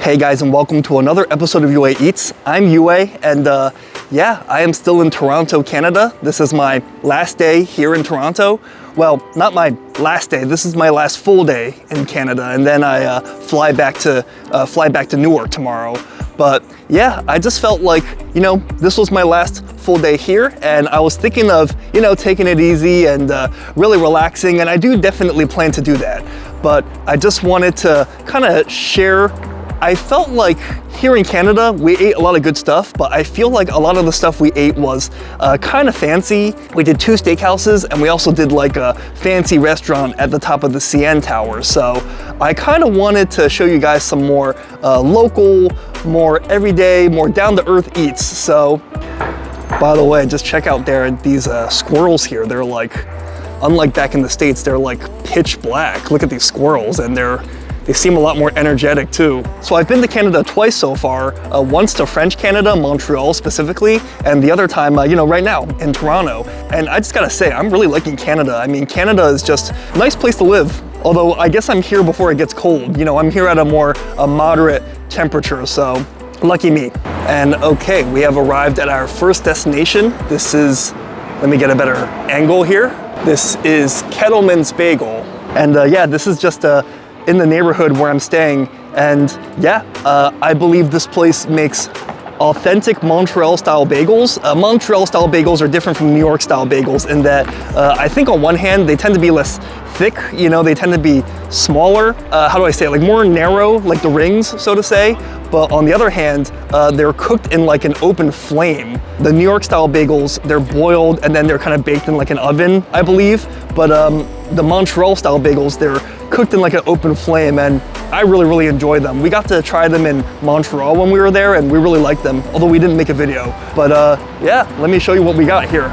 Hey guys, and welcome to another episode of UA Eats. I'm UA, and yeah, I am still in Toronto, Canada. This is my last day here in Toronto. Well, not my last day. This is my last full day in Canada, and then I fly back to Newark tomorrow. But yeah, I just felt like, this was my last full day here, and I was thinking of, taking it easy and really relaxing, and I do definitely plan to do that. But I just wanted to kind of share. I felt like here in Canada, we ate a lot of good stuff, but I feel like a lot of the stuff we ate was kind of fancy. We did 2 steakhouses, and we also did like a fancy restaurant at the top of the CN Tower. So I kind of wanted to show you guys some more local, more everyday, more down-to-earth eats. So, by the way, just check out these squirrels here. They're like, unlike back in the States, they're like pitch black. Look at these squirrels, and they seem a lot more energetic too. So I've been to Canada twice so far, once to French Canada, Montreal specifically, and the other time, right now in Toronto. And I just gotta say, I'm really liking Canada. I mean, Canada is just a nice place to live. Although I guess I'm here before it gets cold. I'm here at a moderate temperature, so lucky me. And okay, we have arrived at our first destination. This is, let me get a better angle here. This is Kettleman's Bagel. And yeah, this is just in the neighborhood where I'm staying, and yeah, I believe this place makes authentic Montreal style bagels. Montreal style bagels are different from New York style bagels in that I think on one hand they tend to be less thick, they tend to be smaller, how do I say it, like more narrow, like the rings, so to say. But on the other hand, they're cooked in like an open flame. The New York style bagels, they're boiled and then they're kind of baked in like an oven, I believe. But the Montreal style bagels, they're cooked in like an open flame, and I really, really enjoy them. We got to try them in Montreal when we were there, and we really liked them, although we didn't make a video. But yeah, let me show you what we got here.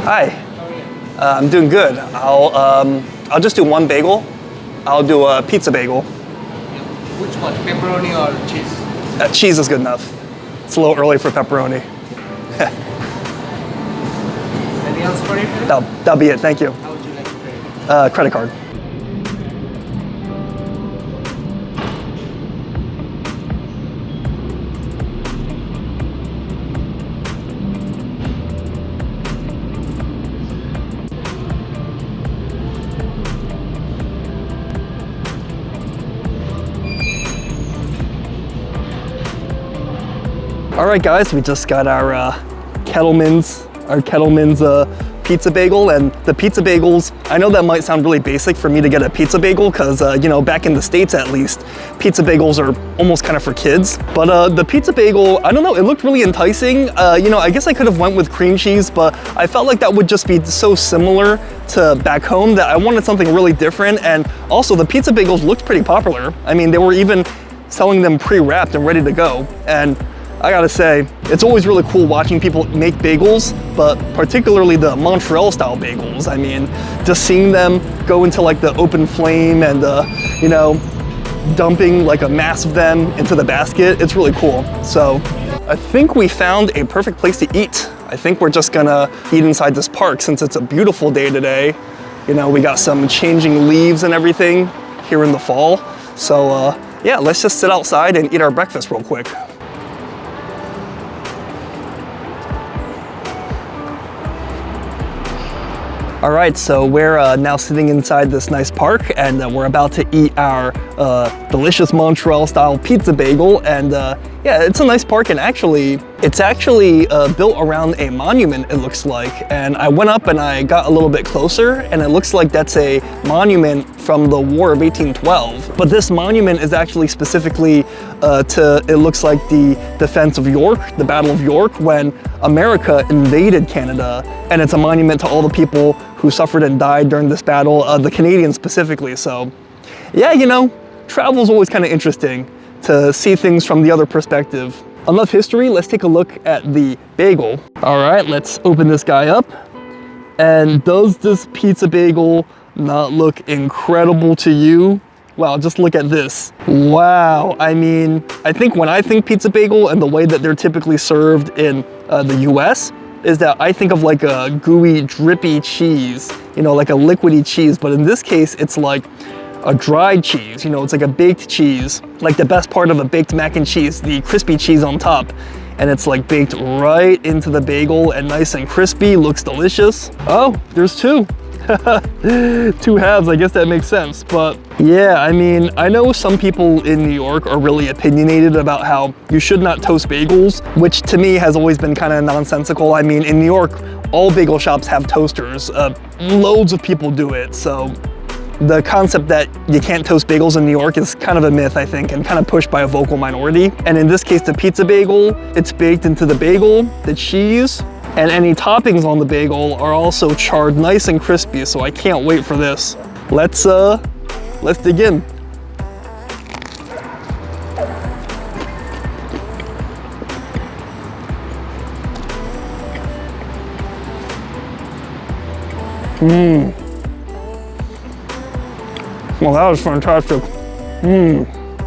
Hi, I'm doing good. I'll just do one bagel. I'll do a pizza bagel. Which one, pepperoni or cheese? Cheese is good enough. It's a little early for pepperoni. Anything else for you? That'll be it, thank you. How would you like to pay? Credit card. All right, guys, we just got our Kettleman's pizza bagel, and the pizza bagels, I know that might sound really basic for me to get a pizza bagel because, back in the States at least, pizza bagels are almost kind of for kids. But the pizza bagel, I don't know, it looked really enticing. I guess I could have went with cream cheese, but I felt like that would just be so similar to back home that I wanted something really different. And also the pizza bagels looked pretty popular. I mean, they were even selling them pre-wrapped and ready to go. And I gotta say, it's always really cool watching people make bagels, but particularly the Montreal style bagels. I mean, just seeing them go into like the open flame and, dumping like a mass of them into the basket, it's really cool. So I think we found a perfect place to eat. I think we're just gonna eat inside this park since it's a beautiful day today. We got some changing leaves and everything here in the fall. So yeah, let's just sit outside and eat our breakfast real quick. All right, so we're now sitting inside this nice park, and we're about to eat our delicious Montreal style pizza bagel. And yeah, it's a nice park, and it's actually built around a monument, it looks like. And I went up and I got a little bit closer, and it looks like that's a monument from the War of 1812. But this monument is actually specifically it looks like the defense of York, the Battle of York, when America invaded Canada. And it's a monument to all the people who suffered and died during this battle, the Canadians specifically. So yeah, travel is always kind of interesting to see things from the other perspective. Enough history, let's take a look at the bagel. All right, let's open this guy up. And does this pizza bagel not look incredible to you? Wow, just look at this. Wow, I mean, I think when I think pizza bagel and the way that they're typically served in the US is that I think of like a gooey, drippy cheese, you know, like a liquidy cheese. But in this case, it's like a dried cheese, you know, it's like a baked cheese, like the best part of a baked mac and cheese, the crispy cheese on top. And it's like baked right into the bagel and nice and crispy, looks delicious. Oh, there's two. Two halves, I guess that makes sense. But yeah, I mean, I know some people in New York are really opinionated about how you should not toast bagels, which to me has always been kind of nonsensical. I mean, in New York, all bagel shops have toasters. Loads of people do it. So the concept that you can't toast bagels in New York is kind of a myth, I think, and kind of pushed by a vocal minority. And in this case, the pizza bagel, it's baked into the bagel, the cheese, and any toppings on the bagel are also charred nice and crispy, so I can't wait for this. Let's dig in. Well, that was fantastic.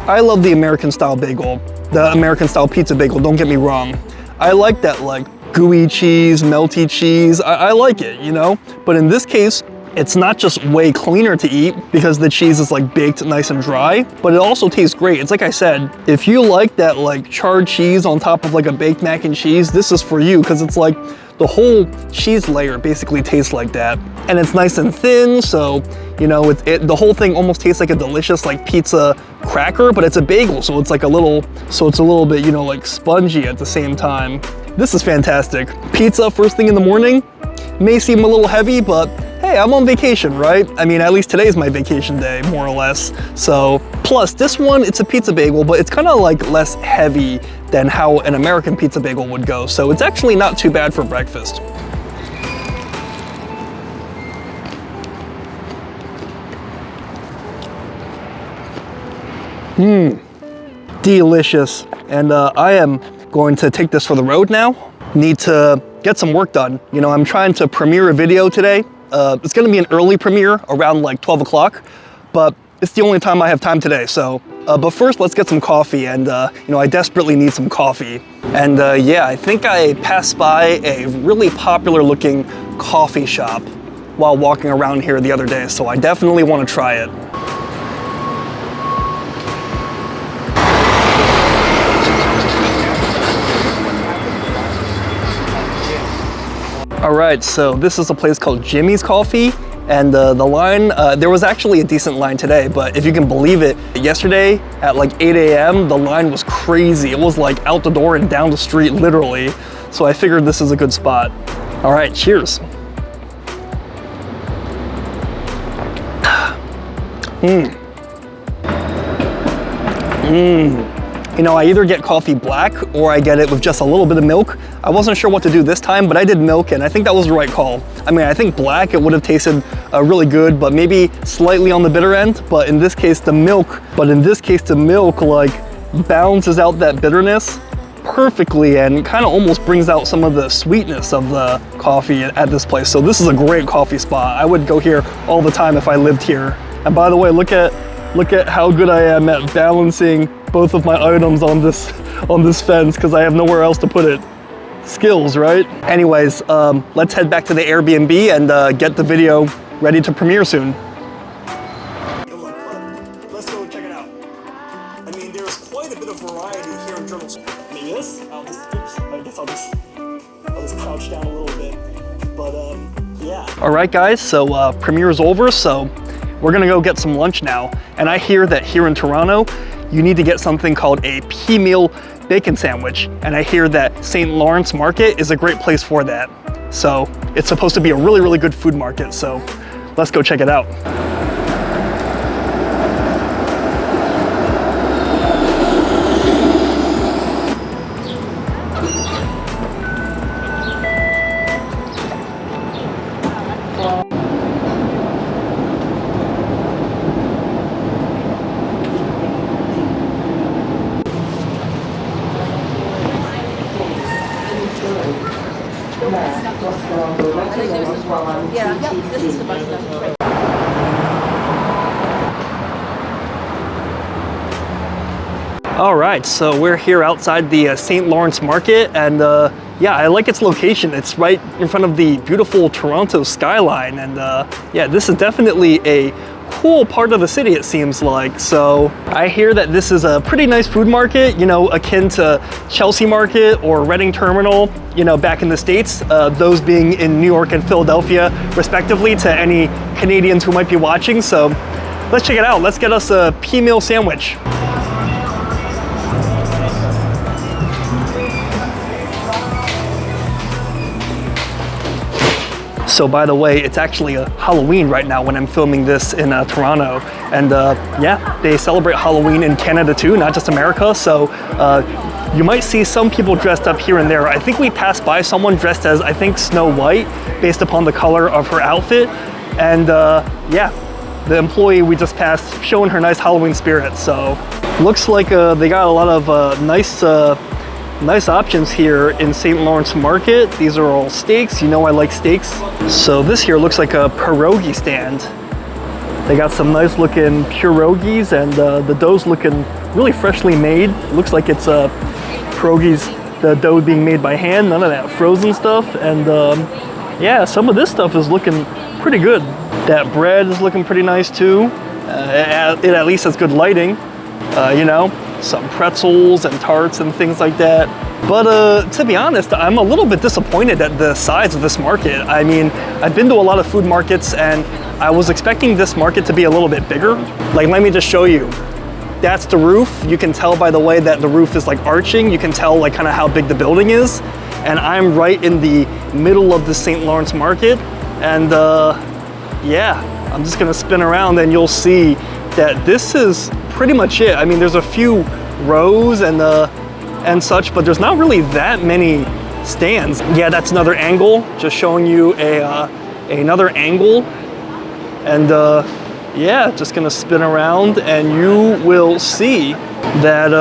I love the American style bagel, the American style pizza bagel, don't get me wrong. I like that like gooey cheese, melty cheese, I like it, you know? But in this case, it's not just way cleaner to eat because the cheese is like baked nice and dry, but it also tastes great. It's like I said, if you like that like charred cheese on top of like a baked mac and cheese, this is for you because it's like the whole cheese layer basically tastes like that. And it's nice and thin, so you know, the whole thing almost tastes like a delicious like pizza cracker, but it's a bagel, so it's like a little bit, you know, like spongy at the same time. This is fantastic. Pizza first thing in the morning may seem a little heavy, but hey, I'm on vacation, right? I mean, at least today's my vacation day, more or less. So, plus this one, it's a pizza bagel, but it's kind of like less heavy than how an American pizza bagel would go. So it's actually not too bad for breakfast. Delicious. And I am going to take this for the road now. Need to get some work done. You know, I'm trying to premiere a video today. It's gonna be an early premiere around like 12 o'clock, but it's the only time I have time today. So, but first let's get some coffee and you know, I desperately need some coffee. And yeah, I think I passed by a really popular looking coffee shop while walking around here the other day. So I definitely want to try it. All right, so this is a place called Jimmy's Coffee, and the line, there was actually a decent line today, but if you can believe it, yesterday at like 8 a.m., the line was crazy. It was like out the door and down the street, literally. So I figured this is a good spot. All right, cheers. You know, I either get coffee black or I get it with just a little bit of milk. I wasn't sure what to do this time, but I did milk and I think that was the right call. I mean, I think black, it would have tasted really good, but maybe slightly on the bitter end. But in this case, the milk like balances out that bitterness perfectly and kind of almost brings out some of the sweetness of the coffee at this place. So this is a great coffee spot. I would go here all the time if I lived here. And by the way, look at how good I am at balancing both of my items on this fence because I have nowhere else to put it. Skills, right? Anyways, let's head back to the Airbnb and get the video ready to premiere soon. Let's go check it out. I mean, there's quite a bit of variety here in Germany. Maybe this? I guess I'll just crouch down a little bit. But yeah. All right, guys. So premiere is over. So we're gonna go get some lunch now. And I hear that here in Toronto, you need to get something called a Peameal bacon sandwich. And I hear that St. Lawrence Market is a great place for that. So it's supposed to be a really, really good food market. So let's go check it out. All right, so we're here outside the St. Lawrence Market, and yeah, I like its location. It's right in front of the beautiful Toronto skyline, and yeah, this is definitely a cool part of the city, it seems like. So I hear that this is a pretty nice food market, you know, akin to Chelsea Market or Reading Terminal, you know, back in the States, those being in New York and Philadelphia, respectively, to any Canadians who might be watching. So let's check it out. Let's get us a Peameal sandwich. So by the way, it's actually a Halloween right now when I'm filming this in Toronto. And yeah, they celebrate Halloween in Canada too, not just America. So you might see some people dressed up here and there. I think we passed by someone dressed as, I think, Snow White, based upon the color of her outfit. And yeah, the employee we just passed showing her nice Halloween spirit. So looks like they got a lot of nice options here in St. Lawrence Market. These are all steaks. You know I like steaks. So this here looks like a pierogi stand. They got some nice looking pierogies, and the dough's looking really freshly made. It looks like it's pierogies, the dough being made by hand, none of that frozen stuff. And yeah, some of this stuff is looking pretty good. That bread is looking pretty nice too. It at least has good lighting, you know. Some pretzels and tarts and things like that. But to be honest, I'm a little bit disappointed at the size of this market. I mean, I've been to a lot of food markets and I was expecting this market to be a little bit bigger. Like, let me just show you. That's the roof. You can tell by the way that the roof is like arching. You can tell like kind of how big the building is. And I'm right in the middle of the St. Lawrence Market. And yeah, I'm just gonna spin around and you'll see that this is pretty much it. I mean, there's a few rows and such, but there's not really that many stands. Yeah, that's another angle, just showing you another angle. And yeah, just gonna spin around and you will see that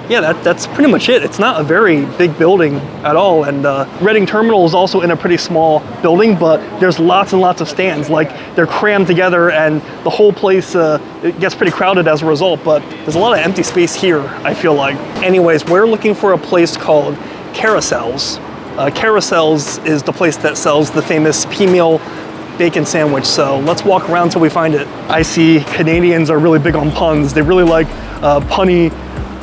yeah, that's pretty much it. It's not a very big building at all. And Reading Terminal is also in a pretty small building, but there's lots and lots of stands. Like, they're crammed together and the whole place it gets pretty crowded as a result, but there's a lot of empty space here, I feel like. Anyways, we're looking for a place called Carousels. Carousels is the place that sells the famous Peameal bacon sandwich. So let's walk around till we find it. I see Canadians are really big on puns. They really like punny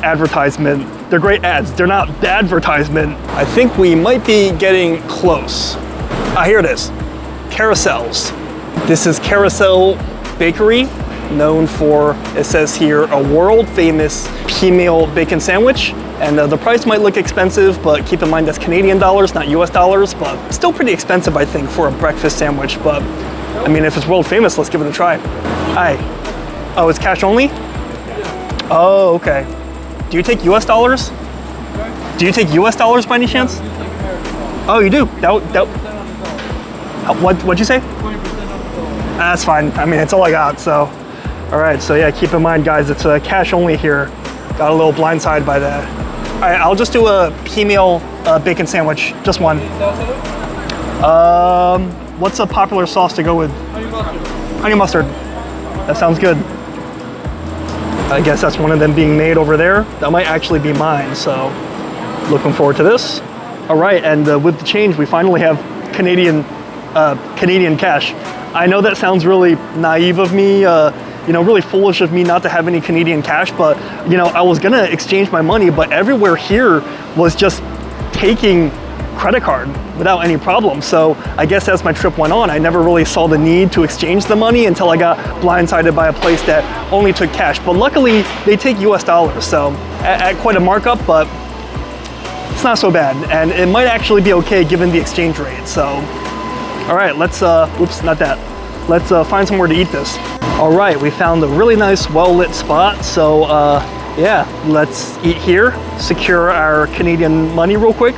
advertisement. They're great ads. They're not advertisement. I think we might be getting close. Ah, here it is. Carousels. This is Carousel Bakery, known for, it says here, a world famous Peameal bacon sandwich. And the price might look expensive, but keep in mind that's Canadian dollars, not US dollars, but still pretty expensive, I think, for a breakfast sandwich. But I mean, if it's world famous, let's give it a try. Hi. Oh, it's cash only? Oh, okay. Do you take US dollars? Do you take US dollars by any chance? Oh, you do? What'd you say? 20% That's fine. I mean, it's all I got, so. All right, so yeah, keep in mind, guys, it's cash only here. Got a little blindsided by that. All right, I'll just do a Peameal bacon sandwich, just one. What's a popular sauce to go with? Honey mustard. Honey mustard. That sounds good. I guess that's one of them being made over there. That might actually be mine, so looking forward to this. All right, and with the change, we finally have Canadian cash. I know that sounds really naive of me, you know, really foolish of me not to have any Canadian cash, but you know, I was gonna exchange my money, but everywhere here was just taking credit card without any problem. So I guess as my trip went on, I never really saw the need to exchange the money until I got blindsided by a place that only took cash. But luckily they take US dollars, so at quite a markup, but it's not so bad. And it might actually be okay given the exchange rate. So, all right, let's, oops, not that. Let's find somewhere to eat this. All right, we found a really nice, well-lit spot. So yeah, let's eat here, secure our Canadian money real quick.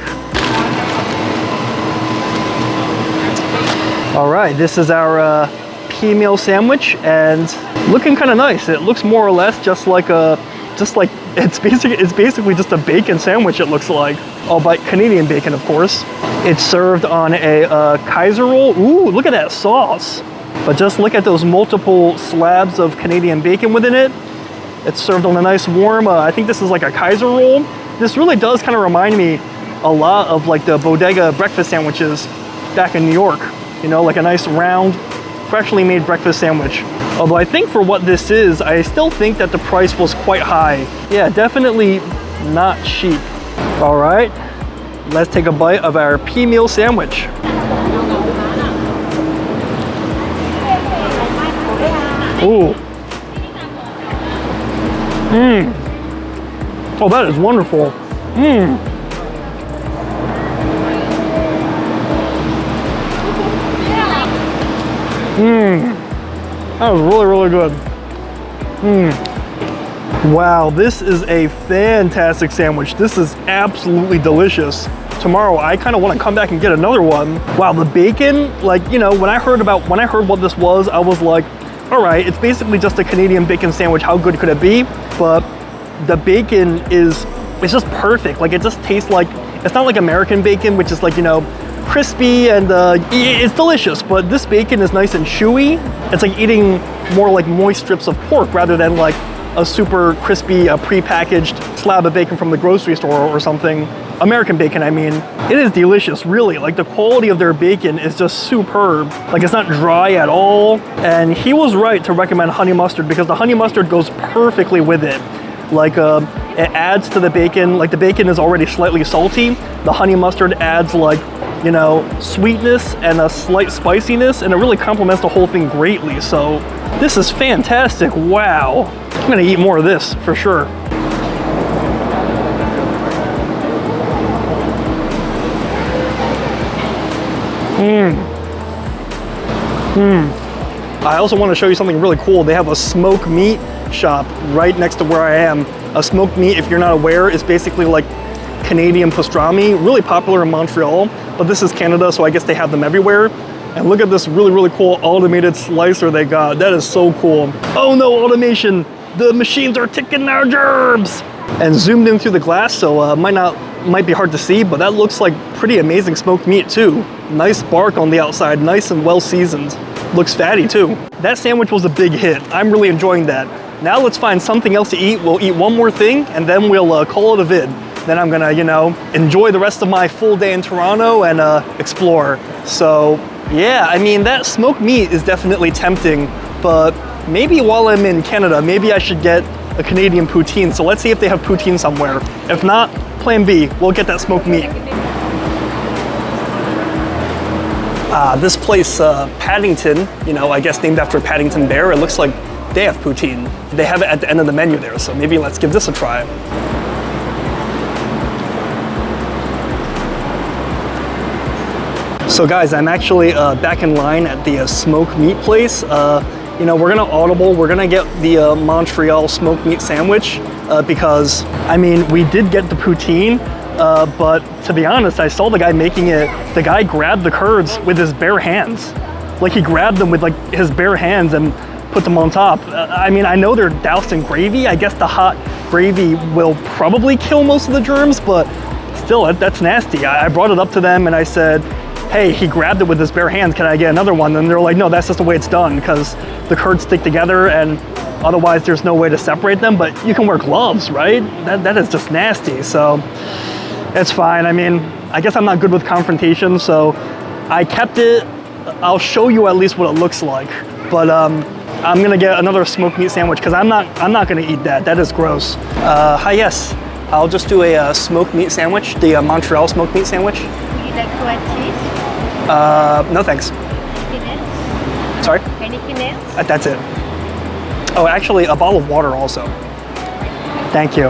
All right, this is our Peameal sandwich, and looking kind of nice. It looks more or less just like it's basically just a bacon sandwich. It looks like, oh, but Canadian bacon, of course. It's served on a Kaiser roll. Ooh, look at that sauce! But just look at those multiple slabs of Canadian bacon within it. It's served on a nice warm, I think this is like a Kaiser roll. This really does kind of remind me a lot of like the bodega breakfast sandwiches back in New York. You know, like a nice round, freshly made breakfast sandwich. Although I think for what this is, I still think that the price was quite high. Yeah, definitely not cheap. All right, let's take a bite of our Peameal sandwich. Ooh. Oh, that is wonderful. That was really, really good. Wow, this is a fantastic sandwich. This is absolutely delicious. Tomorrow, I kind of want to come back and get another one. Wow, the bacon, like, you know, when I heard what this was, I was like, all right, it's basically just a Canadian bacon sandwich. How good could it be? But the bacon it's just perfect. Like, it just tastes like, it's not like American bacon, which is like, you know, crispy and it's delicious, but this bacon is nice and chewy. It's like eating more like moist strips of pork rather than like a super crispy pre-packaged slab of bacon from the grocery store or something. American bacon, I mean. It is delicious, really. Like, the quality of their bacon is just superb. Like, it's not dry at all. And he was right to recommend honey mustard because the honey mustard goes perfectly with it. Like, it adds to the bacon. Like, the bacon is already slightly salty. The honey mustard adds, like, you know, sweetness and a slight spiciness, and it really complements the whole thing greatly. So this is fantastic. Wow. I'm gonna eat more of this for sure. I also want to show you something really cool. They have a smoked meat shop right next to where I am. A smoked meat, if you're not aware, is basically like Canadian pastrami, really popular in Montreal, but this is Canada, so I guess they have them everywhere. And look at this really, really cool automated slicer they got. That is so cool. Oh no, automation. The machines are ticking our germs. And zoomed in through the glass, so might be hard to see, but that looks like pretty amazing smoked meat too. Nice bark on the outside, nice and well seasoned. Looks fatty too. That sandwich was a big hit. I'm really enjoying that. Now let's find something else to eat. We'll eat one more thing and then we'll call it a vid. Then I'm gonna, you know, enjoy the rest of my full day in Toronto and explore. So yeah, I mean, that smoked meat is definitely tempting, but maybe while I'm in Canada, maybe I should get a Canadian poutine. So let's see if they have poutine somewhere. If not, plan B, we'll get that smoked meat. This place, Paddington, you know, I guess named after Paddington Bear, it looks like they have poutine. They have it at the end of the menu there, so maybe let's give this a try. So guys, I'm actually back in line at the smoked meat place. You know, we're gonna audible, we're gonna get the Montreal smoked meat sandwich because, I mean, we did get the poutine, but to be honest, I saw the guy making it, the guy grabbed the curds with his bare hands. Like, he grabbed them with like his bare hands and put them on top. I mean, I know they're doused in gravy. I guess the hot gravy will probably kill most of the germs, but still, that's nasty. I brought it up to them and I said, hey, he grabbed it with his bare hands, can I get another one? And they're like, no, that's just the way it's done because the curds stick together and otherwise there's no way to separate them, but you can wear gloves, right? That is just nasty, so it's fine. I mean, I guess I'm not good with confrontation, so I kept it. I'll show you at least what it looks like, but I'm gonna get another smoked meat sandwich because I'm not gonna eat that. That is gross. Hi, yes. I'll just do a smoked meat sandwich, the Montreal smoked meat sandwich. Would you like to add cheese? No thanks. Anything else? Sorry? Anything else? That's it. Oh, actually, a bottle of water also. Thank you.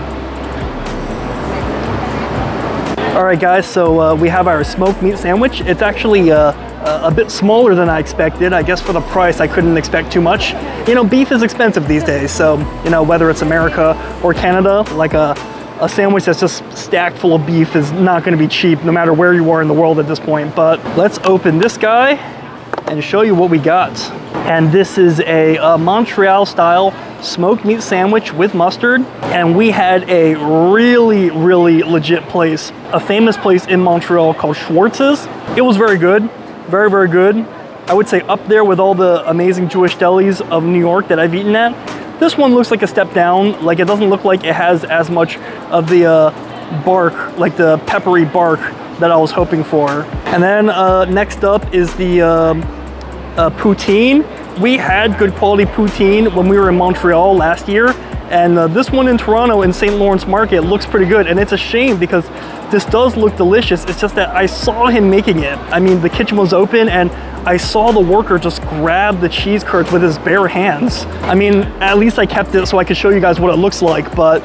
All right, guys, so we have our smoked meat sandwich. It's actually a bit smaller than I expected. I guess for the price, I couldn't expect too much. You know, beef is expensive these days, so, you know, whether it's America or Canada, like a sandwich that's just stacked full of beef is not gonna be cheap no matter where you are in the world at this point. But let's open this guy and show you what we got. And this is a Montreal style smoked meat sandwich with mustard. And we had a really, really legit place, a famous place in Montreal called Schwartz's. It was very good, very, very good. I would say up there with all the amazing Jewish delis of New York that I've eaten at. This one looks like a step down. Like it doesn't look like it has as much of the bark, like the peppery bark that I was hoping for. And then next up is the poutine. We had good quality poutine when we were in Montreal last year, and this one in Toronto in St. Lawrence Market looks pretty good, and it's a shame because this does look delicious. It's just that I saw him making it. I mean, the kitchen was open and I saw the worker just grab the cheese curds with his bare hands. I mean, at least I kept it so I could show you guys what it looks like, but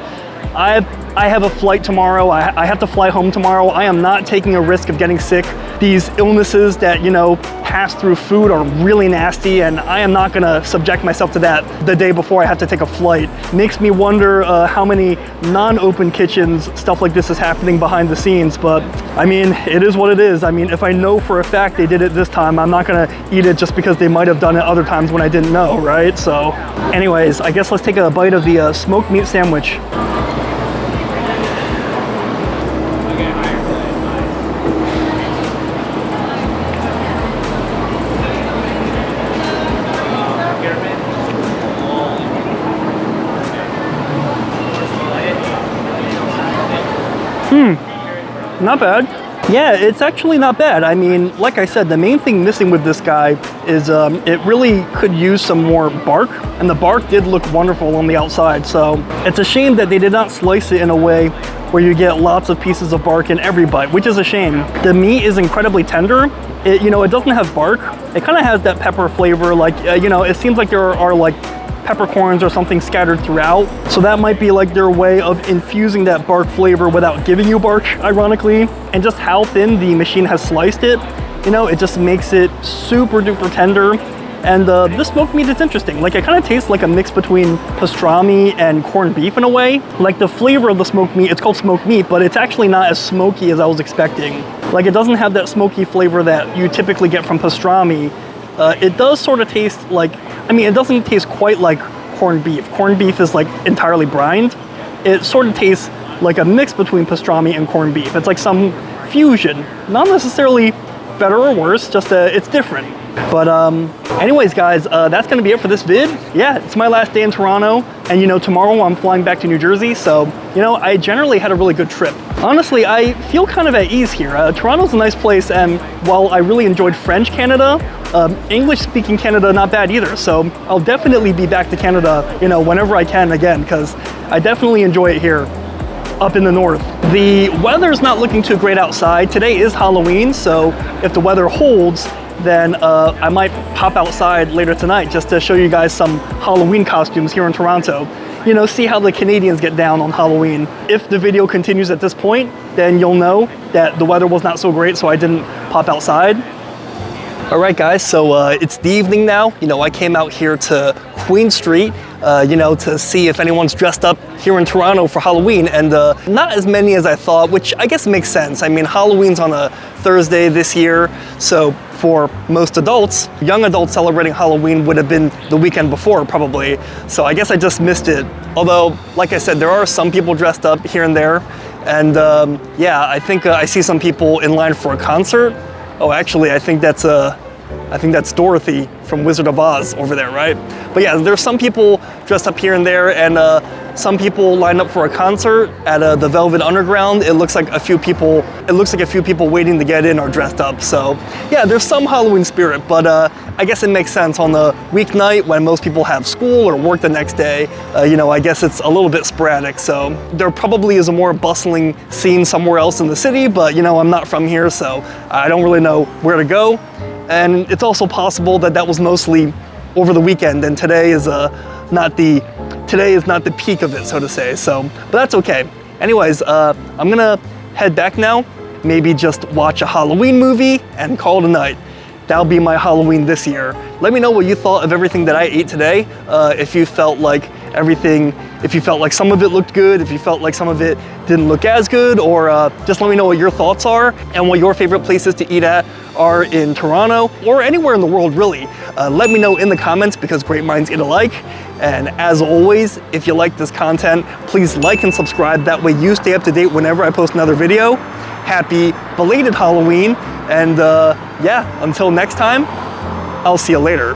I have a flight tomorrow. I have to fly home tomorrow. I am not taking a risk of getting sick. These illnesses that, you know, pass through food are really nasty, and I am not gonna subject myself to that the day before I have to take a flight. Makes me wonder how many non-open kitchens stuff like this is happening behind the scenes, but I mean, it is what it is. I mean, if I know for a fact they did it this time, I'm not gonna eat it just because they might have done it other times when I didn't know, right? So anyways, I guess let's take a bite of the smoked meat sandwich. Not bad. Yeah, it's actually not bad. I mean, like I said, the main thing missing with this guy is it really could use some more bark, and the bark did look wonderful on the outside, so it's a shame that they did not slice it in a way where you get lots of pieces of bark in every bite, which is a shame. The meat is incredibly tender. It, you know, it doesn't have bark. It kind of has that pepper flavor, like, you know, it seems like there are like peppercorns or something scattered throughout. So that might be like their way of infusing that bark flavor without giving you bark, ironically. And just how thin the machine has sliced it, you know, it just makes it super duper tender. And this smoked meat is interesting. Like, it kind of tastes like a mix between pastrami and corned beef in a way. Like, the flavor of the smoked meat, it's called smoked meat, but it's actually not as smoky as I was expecting. Like, it doesn't have that smoky flavor that you typically get from pastrami. It does sort of taste like, I mean, it doesn't taste quite like corned beef. Corned beef is like entirely brined. It sort of tastes like a mix between pastrami and corned beef. It's like some fusion, not necessarily better or worse, just it's different. But anyways, guys, that's gonna be it for this vid. Yeah, it's my last day in Toronto, and you know, tomorrow I'm flying back to New Jersey, so you know, I generally had a really good trip. Honestly, I feel kind of at ease here. Toronto's a nice place, and while I really enjoyed French Canada, English-speaking Canada not bad either. So I'll definitely be back to Canada, you know, whenever I can again, because I definitely enjoy it here up in the north. The weather's not looking too great outside. Today is Halloween, so if the weather holds, then I might pop outside later tonight just to show you guys some Halloween costumes here in Toronto. You know, see how the Canadians get down on Halloween. If the video continues at this point, then you'll know that the weather was not so great, so I didn't pop outside. All right, guys, so it's the evening now. You know, I came out here to Queen Street, you know, to see if anyone's dressed up here in Toronto for Halloween, and not as many as I thought, which I guess makes sense. I mean, Halloween's on a Thursday this year, so for most adults, young adults celebrating Halloween would have been the weekend before, probably. So I guess I just missed it. Although, like I said, there are some people dressed up here and there, and yeah, I think I see some people in line for a concert. Oh, actually, I think that's Dorothy from Wizard of Oz over there, right? But yeah, there's some people dressed up here and there, and some people lined up for a concert at the Velvet Underground. It looks like a few people waiting to get in are dressed up. So yeah, there's some Halloween spirit, but I guess it makes sense on the weeknight when most people have school or work the next day. You know, I guess it's a little bit sporadic. So there probably is a more bustling scene somewhere else in the city, but you know, I'm not from here, so I don't really know where to go. And it's also possible that that was mostly over the weekend, and today is not the peak of it, so to say. So, but that's okay. Anyways, I'm gonna head back now. Maybe just watch a Halloween movie and call it a night. That'll be my Halloween this year. Let me know what you thought of everything that I ate today. If you felt like some of it looked good, if you felt like some of it didn't look as good, or just let me know what your thoughts are and what your favorite places to eat at are in Toronto or anywhere in the world, really. Let me know in the comments, because great minds eat alike. And as always, if you like this content, please like and subscribe. That way you stay up to date whenever I post another video. Happy belated Halloween, and yeah, until next time, I'll see you later.